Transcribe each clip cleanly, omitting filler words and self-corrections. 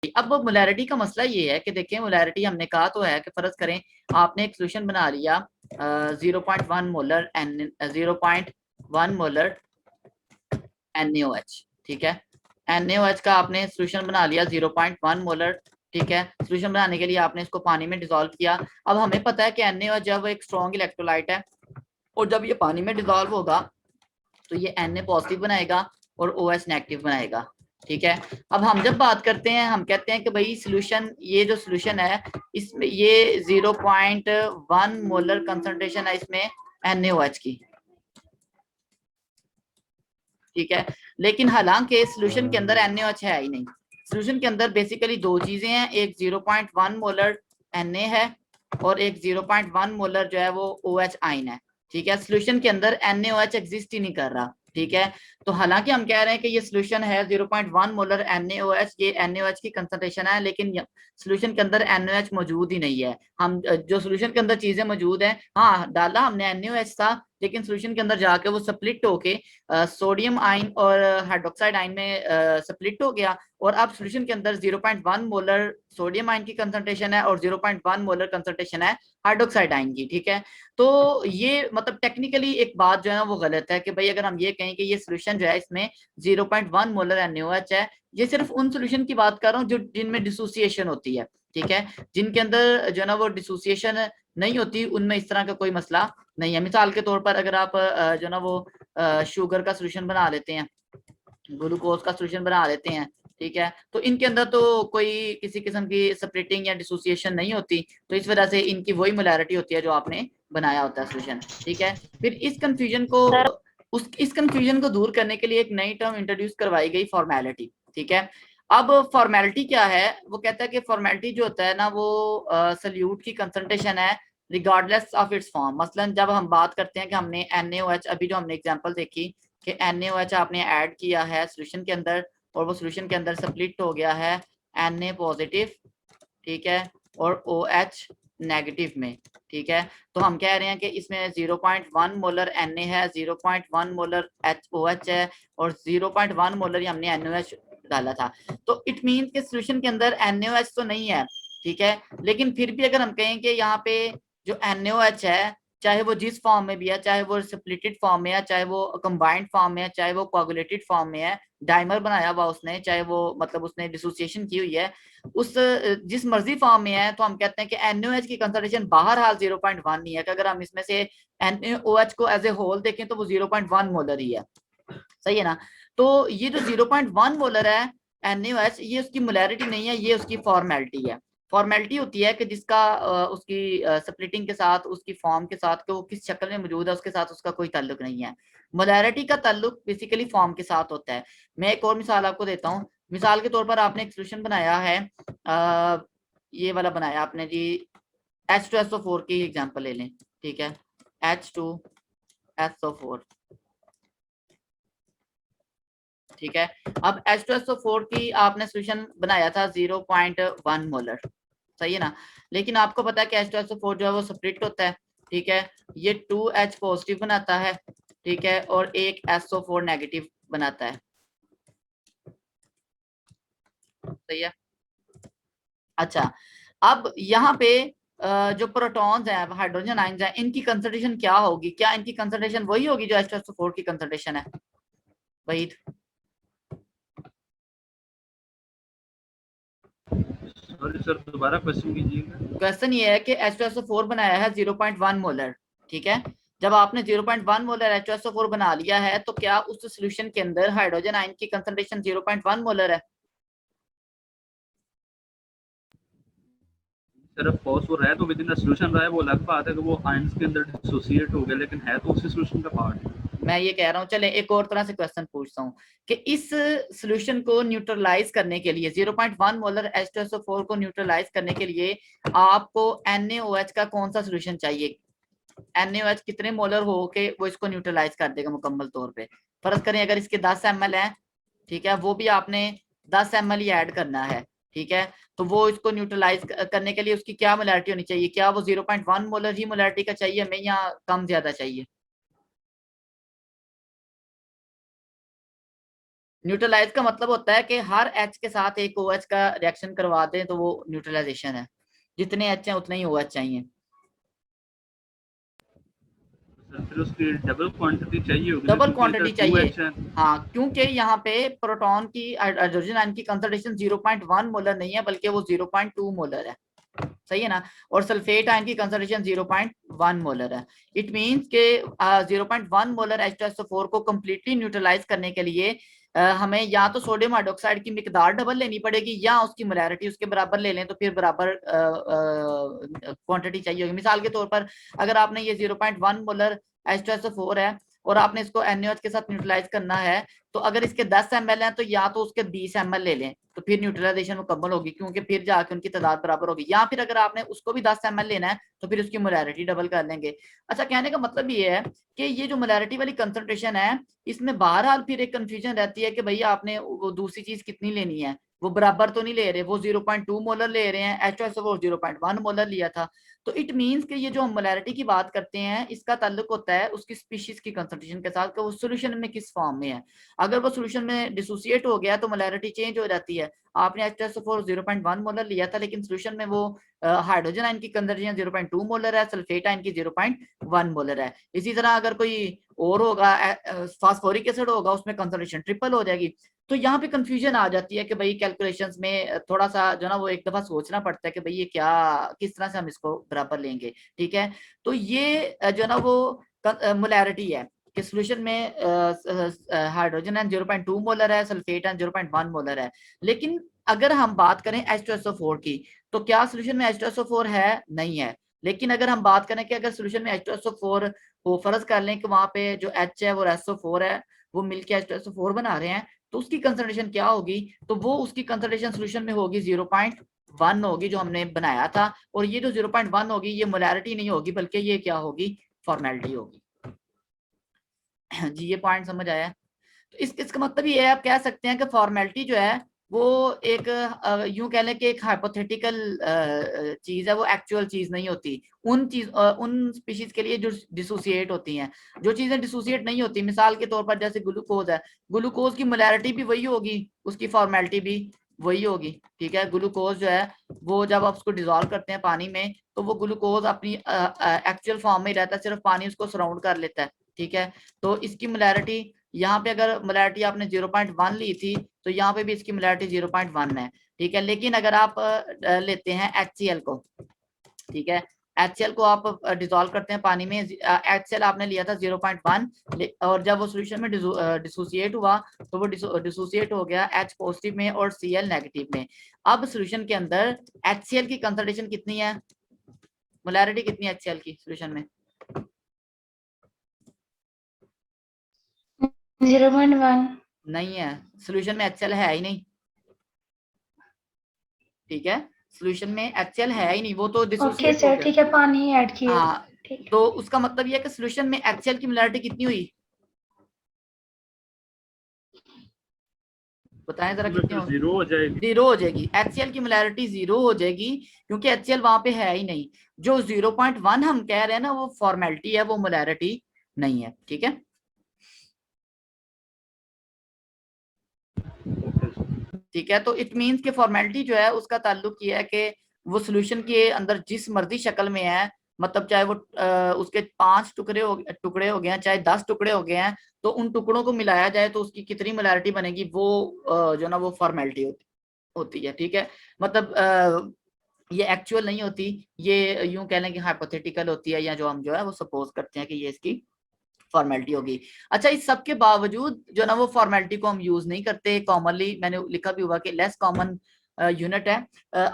अब मोलैरिटी का मसला ये है कि देखें, मोलैरिटी हमने कहा तो है कि फर्ज करें आपने एक सोल्यूशन बना लिया 0.1 मोलर एन 0.1 मोलर NaOH, ठीक है। NaOH का आपने सोल्यूशन बना लिया 0.1 मोलर, ठीक है। सोल्यूशन बनाने के लिए आपने इसको पानी में डिसॉल्व किया। अब हमें पता है कि NaOH जब एक स्ट्रॉन्ग इलेक्ट्रोलाइट है और जब ये पानी में डिसॉल्व होगा तो ये Na पॉजिटिव बनाएगा और OH नेगेटिव बनाएगा, ठीक है। अब हम जब बात करते हैं, हम कहते हैं कि भाई सोल्यूशन, ये जो सोल्यूशन है इसमें ये 0.1 मोलर कंसंट्रेशन है इसमें NaOH की, ठीक है। लेकिन हालांकि सोल्यूशन के अंदर NaOH है ही नहीं। सोल्यूशन के अंदर बेसिकली दो चीजें हैं, एक 0.1 मोलर Na है और एक 0.1 मोलर जो है वो OH आयन है, ठीक है। सोल्यूशन के अंदर NaOH एग्जिस्ट ही नहीं कर रहा, ठीक है। तो हालांकि हम कह रहे हैं कि ये सोल्यूशन है 0.1 मोलर NaOH, ये NaOH की कंसंट्रेशन है, लेकिन सोल्यूशन के अंदर NaOH मौजूद ही नहीं है। हम जो सोल्यूशन के अंदर चीजें मौजूद हैं, हाँ डाला हमने NaOH था, लेकिन सोल्यूशन के अंदर जाके वो स्प्लिट होके सोडियम आयन और हाइड्रोक्साइड आयन में स्प्लिट हो गया, और अब सोल्यूशन के अंदर 0.1 मोलर सोडियम आयन की कंसंट्रेशन है और 0.1 मोलर कंसंट्रेशन है हाइड्रोक्साइड आयन की, ठीक है। तो ये मतलब टेक्निकली एक बात जो है ना वो गलत है कि भाई अगर हम ये कहें कि ये सोल्यूशन जो है इसमें 0.1 मोलर NaOH है, ये सिर्फ उन सोल्यूशन की बात कर रहा हूँ जो जिनमें डिसोसिएशन होती है, ठीक है। जिनके अंदर जो है ना वो डिसोसिएशन नहीं होती उनमें इस तरह का कोई मसला नहीं है। मिसाल के तौर पर अगर आप जो ना वो शुगर का सोल्यूशन बना लेते हैं, ग्लूकोज का सोल्यूशन बना लेते हैं, ठीक है, तो इनके अंदर तो कोई किसी किस्म की स्प्लिटिंग या डिसोसिएशन नहीं होती, तो इस वजह से इनकी वही मोलैरिटी होती है जो आपने बनाया होता है सोल्यूशन, ठीक है। फिर इस कंफ्यूजन को दूर करने के लिए एक नई टर्म इंट्रोड्यूस करवाई गई, फॉर्मेलिटी, ठीक है। अब फॉर्मेलिटी क्या है, वो कहता है कि फॉर्मेलिटी जो होता है ना वो सल्यूट की कंसंट्रेशन है रिगार्डलेस ऑफ इट्स फॉर्म। मसलन जब हम बात करते हैं कि हमने NaOH, अभी जो हमने एग्जांपल देखी कि NaOH आपने ऐड किया है सोल्यूशन के अंदर और वो सोल्यूशन के अंदर स्प्लिट हो गया है Na पॉजिटिव, ठीक है, और OH नेगेटिव में, ठीक है। तो हम कह रहे हैं कि इसमें 0.1 मोलर Na है, 0.1 मोलर OH है और 0.1 मोलर ही हमने NaOH डाला था। तो इट मीन कि सोल्यूशन के अंदर NaOH तो नहीं है, ठीक है, लेकिन फिर भी अगर हम कहें कि यहाँ पे जो NaOH है, चाहे वो जिस फॉर्म में भी है, चाहे वो स्प्लिटेड फॉर्म में है, चाहे वो कंबाइंड फॉर्म में है, चाहे वो कोगुलेटेड फॉर्म में है, डाइमर बनाया हुआ उसने, चाहे वो मतलब उसने डिसोसिएशन की हुई है, उस जिस मर्जी फॉर्म में है, तो हम कहते हैं कि NaOH की कंसंट्रेशन बाहर हाल 0.1 नहीं है, कि अगर हम इसमें से NaOH को एज ए होल देखें तो वो 0.1 मोलर ही है, सही है ना। तो ये जो 0.1 मोलर है NaOH, ये उसकी मोलैरिटी नहीं है, ये उसकी फॉर्मेलिटी है। फॉर्मेलिटी होती है कि जिसका उसकी स्प्लिटिंग के साथ, उसकी फॉर्म के साथ, कि वो किस शक्ल में मौजूद है उसके साथ उसका कोई ताल्लुक नहीं है। मोलैरिटी का ताल्लुक बेसिकली फॉर्म के साथ होता है। मैं एक और मिसाल आपको देता हूँ। मिसाल के तौर पर आपने एक सोल्यूशन बनाया है, ये वाला बनाया आपने जी, H2SO4 की एग्जांपल ले लें, ठीक है, H2SO4, ठीक है। अब H2SO4 की आपने सोल्यूशन बनाया था 0.1 मोलर, सही है ना। लेकिन आपको पता है कि H2SO4 जो है वो स्प्लिट होता है, ठीक है, ये 2H पॉजिटिव बनाता है, ठीक है, और एक SO4 नेगेटिव बनाता है, सही है। अच्छा, अब यहाँ पे जो प्रोटॉन्स हैं, हाइड्रोजन आयंस हैं, इनकी कंसंट्रेशन क्या होगी? क्या इनकी कंसंट्रेशन वही होगी जो H2SO4 की कंसंट्रेशन है? वही सॉरी सर, दोबारा क्वेश्चन कीजिएगा। क्वेश्चन ये है कि H2SO4 बनाया है 0.1 मोलर, ठीक है। जब आपने 0.1 मोलर H2SO4 बना लिया है, तो क्या उस सोल्यूशन के अंदर हाइड्रोजन आयन की कंसंट्रेशन 0.1 मोलर है? सर ऑफ कोर्स वो रहा है तो विद इन द सॉल्यूशन रहा है, वो अलग बात है कि वो आयंस के अंदर डिसोसिएट हो गया, लेकिन है तो उसी सॉल्यूशन का पार्ट। मैं ये कह रहा हूँ, चले एक और तरह से क्वेश्चन पूछता हूँ कि इस सोल्यूशन को न्यूट्रलाइज करने के लिए, 0.1 मोलर H2SO4 को न्यूट्रलाइज करने के लिए आपको NaOH का कौन सा सोल्यूशन चाहिए? NaOH कितने मोलर हो के वो इसको न्यूट्रलाइज कर देगा मुकम्मल तौर पे? फर्ज करें अगर इसके 10 ml है, ठीक है, वो भी आपने 10 ml ही ऐड करना है, ठीक है, तो वो इसको न्यूट्रलाइज करने के लिए उसकी क्या मोलैरिटी होनी चाहिए? क्या वो 0.1 मोलर ही मोलैरिटी का चाहिए हमें, या कम ज्यादा चाहिए? न्यूट्रलाइज का मतलब होता है कि हर H के साथ एक OH का रिएक्शन करवा दें तो वो न्यूट्रलाइजेशन है। जितने H हैं उतने ही OH चाहिए। सर फिर उसकी डबल क्वांटिटी चाहिए होगी ना, डबल क्योंकि क्वांटिटी इधर चाहिए। 2H है। हाँ, क्योंकि यहाँ पे प्रोटॉन की हाइड्रोजन आयन की कंसंट्रेशन 0.1 मोलर नहीं है, बल्कि वो 0.2 मोलर है, सही है ना। और सल्फेट आयन की कंसंट्रेशन 0.1 मोलर है। इट मींस के 0.1 मोलर H2SO4 को कंप्लीटली न्यूट्रलाइज करने के लिए हमें या तो सोडियम हाइड्रोक्साइड की मिकदार डबल लेनी पड़ेगी, या उसकी मोलैरिटी उसके बराबर ले लें तो फिर बराबर क्वांटिटी चाहिए होगी। मिसाल के तौर पर अगर आपने ये 0.1 मोलर H2SO4 है और आपने इसको NaOH के साथ न्यूट्रलाइज करना है, तो अगर इसके 10 ml हैं तो या तो उसके 20 ml ले लें, तो फिर न्यूट्रलाइजेशन मुकम्मल होगी, क्योंकि फिर जाके उनकी तादाद बराबर होगी। या फिर अगर आपने उसको भी 10 ml लेना है तो फिर उसकी मोलैरिटी डबल कर लेंगे। अच्छा, कहने का मतलब ये है कि ये जो मोलैरिटी वाली कंसंट्रेशन है, इसमें बहरहाल फिर एक कंफ्यूजन रहती है कि भाई आपने वो दूसरी चीज कितनी लेनी है, वो बराबर तो नहीं ले रहे, वो 0.2 मोलर ले रहे हैं, H2SO4 0.1 मोलर लिया था। तो इट मींस कि ये जो हम मोलैरिटी की बात करते हैं, इसका ताल्लुक होता है उसकी स्पीशीज की कंसंट्रेशन के साथ कि वो सॉल्यूशन में किस फॉर्म में है। अगर वो सॉल्यूशन में डिसोसिएट हो गया तो मोलैरिटी चेंज हो जाती है। आपने H2SO4 0.1 मोलर लिया था, लेकिन सॉल्यूशन में वो हाइड्रोजन आयन की कंसंट्रेशन 0.2 मोलर है, सल्फेट आयन की 0.1 मोलर है। इसी तरह अगर कोई और होगा, फास्फोरिक एसिड होगा, उसमें कंसंट्रेशन ट्रिपल हो जाएगी। तो यहाँ पे कंफ्यूजन आ जाती है कि भाई कैलकुलेशंस में थोड़ा सा जो ना वो एक दफा सोचना पड़ता है कि भाई ये क्या, किस तरह से हम इसको बराबर लेंगे, ठीक है। तो ये जो ना वो मोलैरिटी है कि सॉल्यूशन में हाइड्रोजन एन 0.2 मोलर है, सल्फेट एन 0.1 मोलर है। लेकिन अगर हम बात करें H2SO4 की, तो क्या सॉल्यूशन में H2SO4 है? नहीं है। लेकिन अगर हम बात करें कि अगर सॉल्यूशन में H2SO4 हो, फर्ज कर लें कि वहां पे जो H है वो SO4 है, वो मिलके H2SO4 बना रहे हैं, तो उसकी कंसंट्रेशन क्या होगी? तो वो उसकी कंसंट्रेशन सॉल्यूशन में होगी 0.1 होगी जो हमने बनाया था। और ये जो 0.1 होगी ये मोलैरिटी नहीं होगी, बल्कि ये क्या होगी? फॉर्मेलिटी होगी। जी, ये पॉइंट समझ आया? तो इसका मतलब ये है, आप कह सकते हैं कि फॉर्मेलिटी जो है वो एक यूं कह लें कि एक हाइपोथेटिकल चीज है, वो एक्चुअल चीज नहीं होती। उन स्पीशीज के लिए जो डिसोसिएट होती हैं। जो चीजें डिसोसिएट नहीं होती, मिसाल के तौर पर जैसे ग्लूकोज है, ग्लूकोज की मोलैरिटी भी वही होगी, उसकी फॉर्मेलिटी भी वही होगी, ठीक है। ग्लूकोज जो है वो जब आप उसको डिजोल्व करते हैं पानी में, तो वो ग्लूकोज अपनी एक्चुअल फॉर्म में ही रहता है, सिर्फ पानी उसको सराउंड कर लेता है, ठीक है। तो इसकी मोलैरिटी, यहाँ पे अगर मोलैरिटी आपने 0.1 ली थी, तो यहाँ पे भी इसकी मोलैरिटी 0.1 है, ठीक है। लेकिन अगर आप लेते हैं HCl को, ठीक है, HCl को आप डिसॉल्व करते हैं पानी में, HCl आपने लिया था 0.1, और जब वो सॉल्यूशन में डिसोसिएट हुआ तो वो डिसोसिएट हो गया H पॉजिटिव में और Cl नेगेटिव में। अब सॉल्यूशन के अंदर HCl की कंसंट्रेशन कितनी है, मोलैरिटी कितनी है HCl की सॉल्यूशन में? 0.1 नहीं है, सॉल्यूशन में HCl है ही नहीं, ठीक है। सॉल्यूशन में HCl है ही नहीं, वो तो ओके डिसोसिएट हो सर, गया। ठीक है, पानी ऐड किया। हाँ, ठीक। तो उसका मतलब ये है कि सॉल्यूशन में HCl की मोलैरिटी कितनी हुई, बताएं जरा उसमें कितनी फिर होगी? जीरो हो जाएगी। जीरो हो जाएगी, HCl की मोलैरिटी जीरो हो जाएगी, क्योंकि HCl वहां पे है ही नहीं। जो 0.1 हम कह रहे हैं ना, वो फॉर्मेलिटी है, वो मोलैरिटी नहीं है, ठीक है। ठीक है, तो इट मीन्स के फॉर्मेलिटी जो है उसका ताल्लुक ये है कि वो सॉल्यूशन के अंदर जिस मर्जी शक्ल में है, मतलब चाहे वो उसके 5 टुकड़े हो गए हैं, चाहे 10 टुकड़े हो गए हैं, तो उन टुकड़ों को मिलाया जाए तो उसकी कितनी मोलैरिटी बनेगी, वो जो ना वो फॉर्मेलिटी होती है, ठीक है। मतलब ये एक्चुअल नहीं होती, ये यूं कह लें कि हाइपोथेटिकल होती है, या जो हम जो है वो सपोज करते हैं कि ये इसकी फॉर्मेलिटी होगी। अच्छा, इस सब के बावजूद जो ना वो फॉर्मेलिटी को हम यूज नहीं करते कॉमनली, मैंने लिखा भी हुआ कि लेस कॉमन यूनिट है।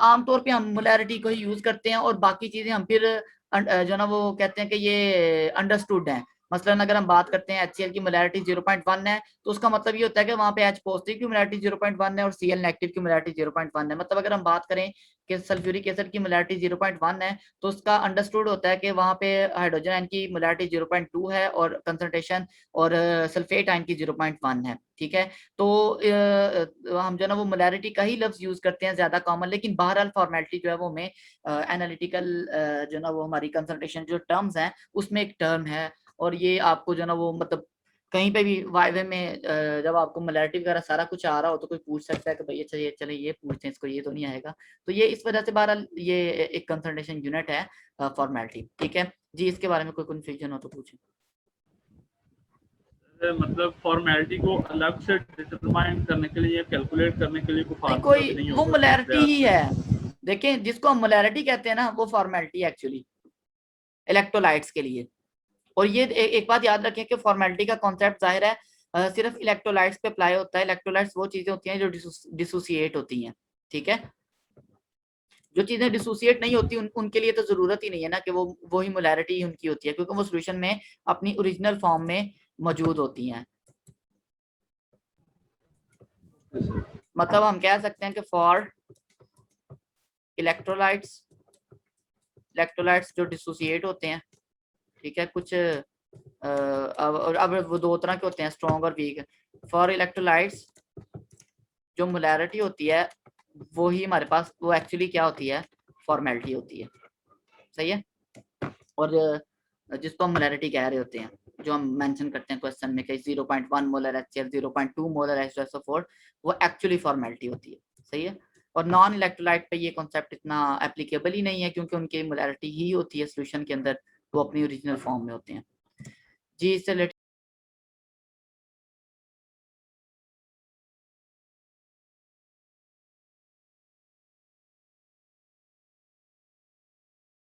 आमतौर पे हम मोलैरिटी को ही यूज करते हैं, और बाकी चीजें हम फिर जो ना वो कहते हैं कि ये अंडरस्टूड है। मसलन अगर हम बात करते हैं HCl की मोलैरिटी 0.1 है, तो उसका मतलब ये होता है कि वहां पे H पॉजिटिव की मोलैरिटी 0.1 है और Cl नेगेटिव की मोलैरिटी 0.1 है। मतलब अगर हम बात करें कि सल्फ्यूरिक एसिड की मोलैरिटी 0.1 है, तो उसका अंडरस्टूड होता है कि वहां पे हाइड्रोजन आयन की मोलैरिटी 0.2 है और कंसंट्रेशन, और सल्फेट आयन की 0.1 है, ठीक है। तो हम जो ना वो मोलैरिटी का ही लफ्ज यूज करते हैं ज्यादा कॉमन, लेकिन बहरहाल फॉर्मेलिटी जो है वो हमें एनालिटिकल जो ना वो हमारी कंसंट्रेशन जो टर्म्स हैं उसमें एक टर्म है, और ये आपको जो ना वो मतलब कहीं पे भी वाइवे में जब आपको मोलैरिटी वगैरह सारा कुछ आ रहा हो तो कोई पूछ सकता है कि भाई अच्छा ये चले ये पूछते हैं इसको, ये तो नहीं आएगा। तो ये इस वजह से बहरहाल ये एक कंसल्टेशन यूनिट है फॉर्मेलिटी, ठीक है जी। इसके बारे में कोई कंफ्यूजन हो तो पूछें। मतलब फॉर्मेलिटी को अलग से डिटरमाइन करने के लिए या कैलकुलेट करने के लिए कोई नहीं, फार्मूला भी कोई नहीं वो होगा? मोलैरिटी ही है। देखें जिसको हम मोलैरिटी कहते हैं ना वो फॉर्मेलिटी एक्चुअली इलेक्ट्रोलाइट्स के लिए। और ये एक बात याद रखें कि फॉर्मेलिटी का कॉन्सेप्ट जाहिर है सिर्फ इलेक्ट्रोलाइट्स पे अप्लाई होता है। इलेक्ट्रोलाइट्स वो चीजें होती हैं जो डिसोसिएट होती हैं, ठीक है। जो चीजें डिसोसिएट नहीं होती उनके लिए तो जरूरत ही नहीं है ना कि वो ही मोलैरिटी उनकी होती है, क्योंकि वो सोल्यूशन में अपनी ओरिजिनल फॉर्म में मौजूद होती हैं। मतलब हम कह सकते हैं कि फॉर इलेक्ट्रोलाइट्स जो डिसोसिएट होते हैं, ठीक है, कुछ अब वो दो तरह के होते हैं, स्ट्रॉन्ग और वीक। फॉर इलेक्ट्रोलाइट्स जो मोलैरिटी होती है वो ही हमारे पास वो एक्चुअली क्या होती है, फॉर्मेलिटी होती है, सही है। और जिसको हम मोलैरिटी कह रहे होते हैं, जो हम मेंशन करते हैं क्वेश्चन में कि 0.1 मोलर HCl 0.2 मोलर H2SO4, वो एक्चुअली फॉर्मेलिटी होती है, सही है। और नॉन इलेक्ट्रोलाइट पे ये कॉन्सेप्ट इतना एप्लीकेबल ही नहीं है, क्योंकि उनकी मोलैरिटी ही होती है सोल्यूशन के अंदर, वो अपनी ओरिजिनल फॉर्म में होते हैं जी। इससे